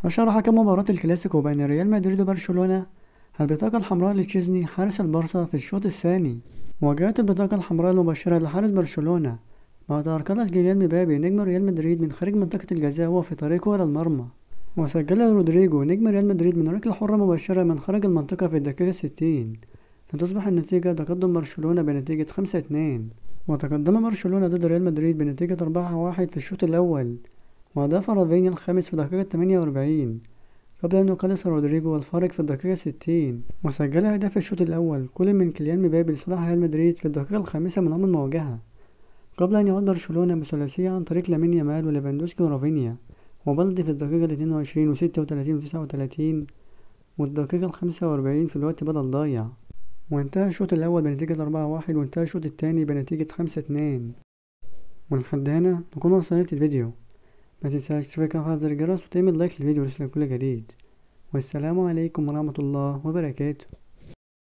هشرح حكم مباراة الكلاسيكو بين ريال مدريد وبرشلونة. البطاقة الحمراء لتشيزني حارس البارسا في الشوط الثاني. وجاءت البطاقة الحمراء المباشرة لحارس برشلونة بعد أرقلة كيليان مبابي نجم ريال مدريد من خارج منطقة الجزاء وهو في طريقه إلى المرمى. وسجل رودريجو نجم ريال مدريد من ركلة حرة مباشرة من خارج المنطقة في الدقيقة 60، لتصبح النتيجة تقدم برشلونة بنتيجة 5-2. وتقدم برشلونة ضد ريال مدريد بنتيجة 4-1 في الشوط الأول، وأضاف رافينيا الخامس في الدقيقة 48 قبل أن يقلص رودريجو الفارق في الدقيقة 60، وسجل أهداف الشوط الأول كل من كيليان مبابي لصالح ريال مدريد في الدقيقة الخامسة من عمر المواجهة، قبل أن يعود برشلونة بثلاثية عن طريق لامين يامال وليفاندوسكي ورافينيا وبلدي في الدقيقة 22 و36 و39 والدقيقة 45 في الوقت بدل ضايع. وانتهى الشوط الأول بنتيجة 4-1، وانتهى الشوط الثاني بنتيجة 5-2. ولحد هنا نكون وصلت الفيديو. ما تنساش تفعل على زر الجرس وتعمل لايك للفيديو ليصلك كل جديد. والسلام عليكم ورحمة الله وبركاته.